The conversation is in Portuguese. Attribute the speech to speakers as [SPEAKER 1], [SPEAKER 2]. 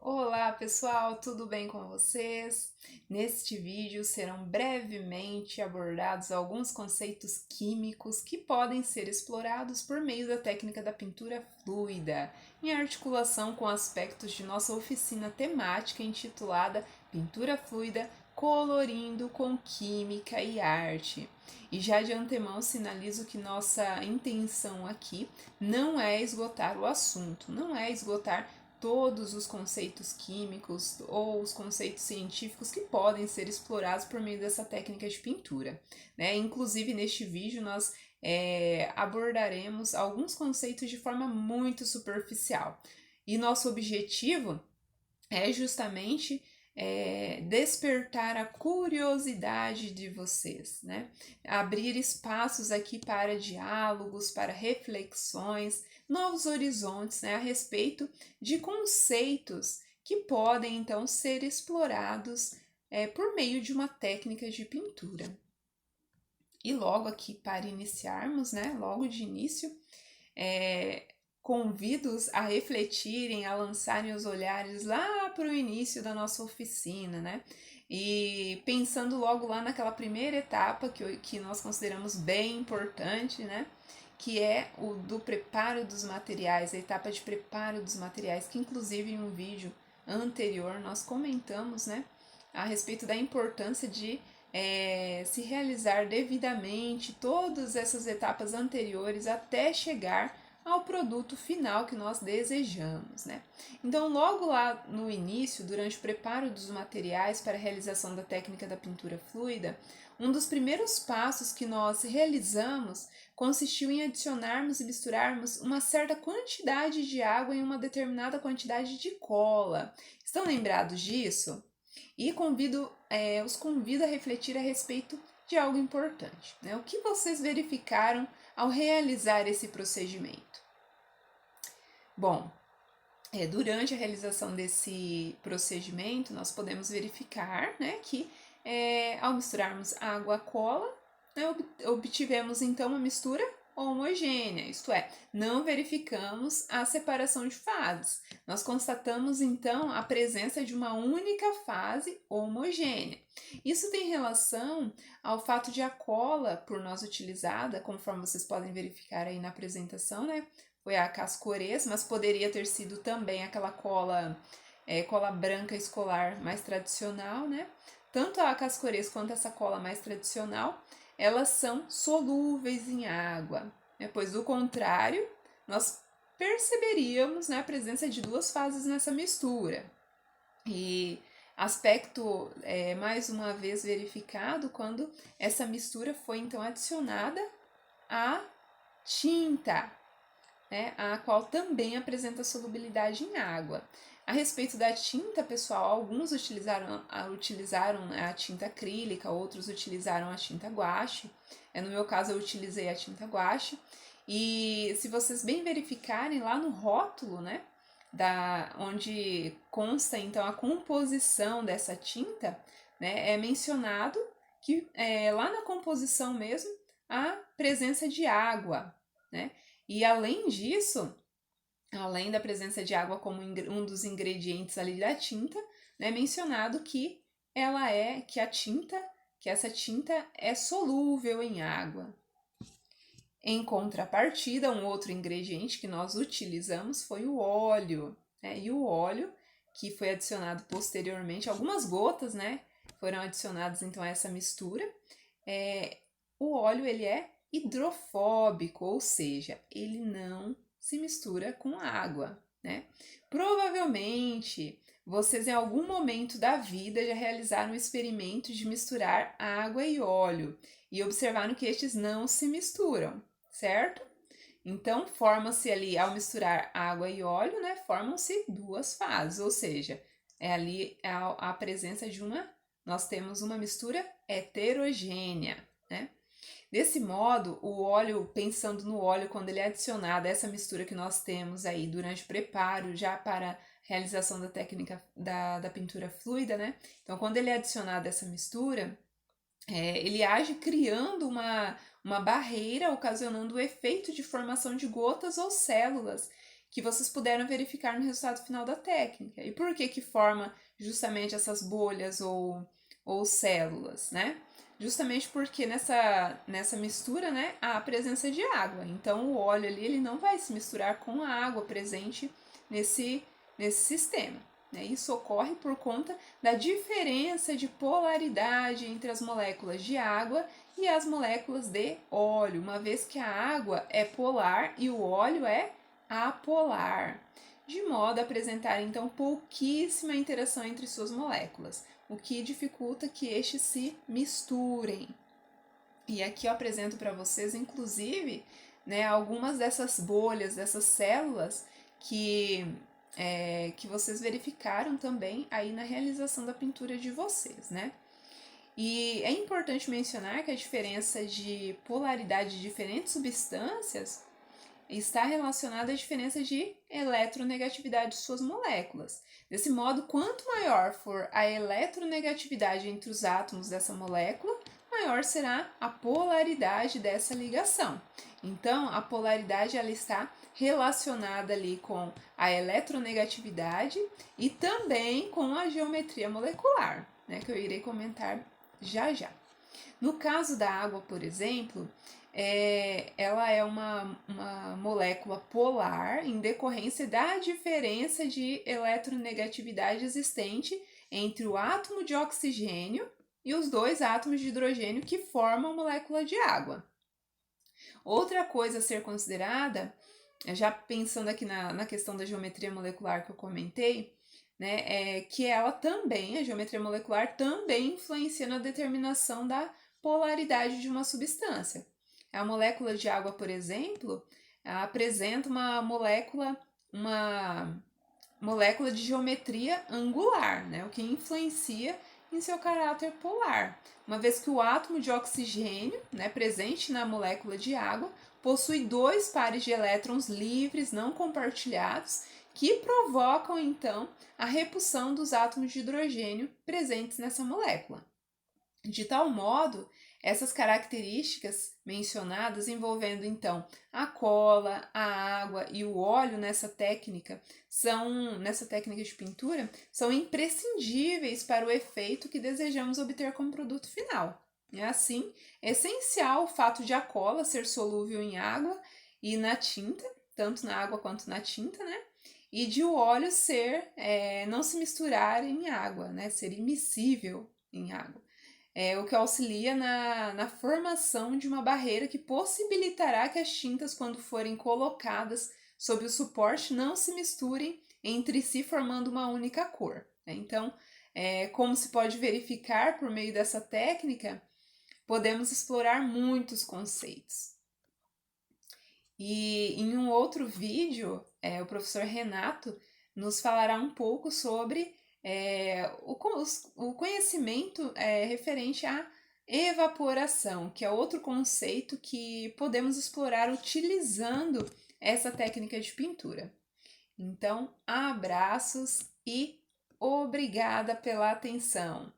[SPEAKER 1] Olá pessoal, tudo bem com vocês? Neste vídeo serão brevemente abordados alguns conceitos químicos que podem ser explorados por meio da técnica da pintura fluida, em articulação com aspectos de nossa oficina temática intitulada Pintura Fluida Colorindo com Química e Arte. E já de antemão sinalizo que nossa intenção aqui não é esgotar o assunto, não é esgotar todos os conceitos químicos ou os conceitos científicos que podem ser explorados por meio dessa técnica de pintura, né? Inclusive, neste vídeo, nós abordaremos alguns conceitos de forma muito superficial. E nosso objetivo é justamente despertar a curiosidade de vocês, né? Abrir espaços aqui para diálogos, para reflexões, novos horizontes, né? A respeito de conceitos que podem então ser explorados por meio de uma técnica de pintura. E logo aqui para iniciarmos, né? Logo de início, é, convido-os a refletirem, a lançarem os olhares lá para o início da nossa oficina, né? E pensando logo lá naquela primeira etapa que nós consideramos bem importante, né? Que é o do preparo dos materiais, a etapa de preparo dos materiais, que inclusive em um vídeo anterior nós comentamos, né? A respeito da importância de se realizar devidamente todas essas etapas anteriores até chegar ao produto final que nós desejamos, né? Então, logo lá no início, durante o preparo dos materiais para a realização da técnica da pintura fluida, um dos primeiros passos que nós realizamos consistiu em adicionarmos e misturarmos uma certa quantidade de água em uma determinada quantidade de cola. Estão lembrados disso? E os convido a refletir a respeito de algo importante, né? O que vocês verificaram ao realizar esse procedimento? Bom, durante a realização desse procedimento, nós podemos verificar, né, que ao misturarmos água à cola, né, obtivemos então uma mistura homogênea, isto é, não verificamos a separação de fases. Nós constatamos então a presença de uma única fase homogênea. Isso tem relação ao fato de a cola por nós utilizada, conforme vocês podem verificar aí na apresentação, né? Foi a Cascorês, mas poderia ter sido também aquela cola branca escolar mais tradicional, né? Tanto a Cascorês quanto essa cola mais tradicional, elas são solúveis em água, né? Pois do contrário, nós perceberíamos, né, a presença de duas fases nessa mistura. E aspecto mais uma vez verificado quando essa mistura foi então adicionada à tinta, né, a qual também apresenta solubilidade em água. A respeito da tinta, pessoal, alguns utilizaram a tinta acrílica, outros utilizaram a tinta guache. No meu caso, eu utilizei a tinta guache. E se vocês bem verificarem lá no rótulo, né, onde consta então a composição dessa tinta, né, é mencionado que lá na composição mesmo a presença de água, né? E além disso, além da presença de água como um dos ingredientes ali da tinta, né, mencionado que que essa tinta é solúvel em água. Em contrapartida, um outro ingrediente que nós utilizamos foi o óleo, né? E o óleo que foi adicionado posteriormente, algumas gotas, né, foram adicionadas então a essa mistura. O óleo ele é hidrofóbico, ou seja, ele não se mistura com água, né? Provavelmente vocês em algum momento da vida já realizaram o experimento de misturar água e óleo e observaram que estes não se misturam, certo? Então forma-se ali, ao misturar água e óleo, né, formam-se duas fases, ou seja, ali a presença nós temos uma mistura heterogênea, né? Desse modo, o óleo, pensando no óleo, quando ele é adicionado a essa mistura que nós temos aí durante o preparo, já para a realização da técnica da pintura fluida, né? Então, quando ele é adicionado a essa mistura, ele age criando uma barreira, ocasionando o efeito de formação de gotas ou células que vocês puderam verificar no resultado final da técnica. E por que que forma justamente essas bolhas ou células, né? Justamente porque nessa mistura, né, há a presença de água. Então, o óleo ali ele não vai se misturar com a água presente nesse sistema. Né? Isso ocorre por conta da diferença de polaridade entre as moléculas de água e as moléculas de óleo, uma vez que a água é polar e o óleo é apolar, de modo a apresentar então pouquíssima interação entre suas moléculas, o que dificulta que estes se misturem. E aqui eu apresento para vocês, inclusive, né, algumas dessas bolhas, dessas células que vocês verificaram também aí na realização da pintura de vocês, né? E é importante mencionar que a diferença de polaridade de diferentes substâncias está relacionada à diferença de eletronegatividade de suas moléculas. Desse modo, quanto maior for a eletronegatividade entre os átomos dessa molécula, maior será a polaridade dessa ligação. Então, a polaridade ela está relacionada ali com a eletronegatividade e também com a geometria molecular, né, que eu irei comentar já já. No caso da água, por exemplo, ela é uma molécula polar em decorrência da diferença de eletronegatividade existente entre o átomo de oxigênio e os dois átomos de hidrogênio que formam a molécula de água. Outra coisa a ser considerada, já pensando aqui na questão da geometria molecular que eu comentei, né, é que ela também, a geometria molecular também influencia na determinação da polaridade de uma substância. A molécula de água, por exemplo, apresenta uma molécula de geometria angular, né, o que influencia em seu caráter polar, uma vez que o átomo de oxigênio, né, presente na molécula de água, possui dois pares de elétrons livres não compartilhados que provocam, então, a repulsão dos átomos de hidrogênio presentes nessa molécula. De tal modo, essas características mencionadas envolvendo, então, a cola, a água e o óleo nessa técnica de pintura, são imprescindíveis para o efeito que desejamos obter como produto final. É assim, é essencial o fato de a cola ser solúvel em água e na tinta, tanto na água quanto na tinta, né? E de o óleo não se misturar em água, né? Ser immiscível em água. O que auxilia na formação de uma barreira que possibilitará que as tintas, quando forem colocadas sob o suporte, não se misturem entre si, formando uma única cor. Então, como se pode verificar por meio dessa técnica, podemos explorar muitos conceitos. E em um outro vídeo, o professor Renato nos falará um pouco sobre o conhecimento referente à evaporação, que é outro conceito que podemos explorar utilizando essa técnica de pintura. Então, abraços e obrigada pela atenção!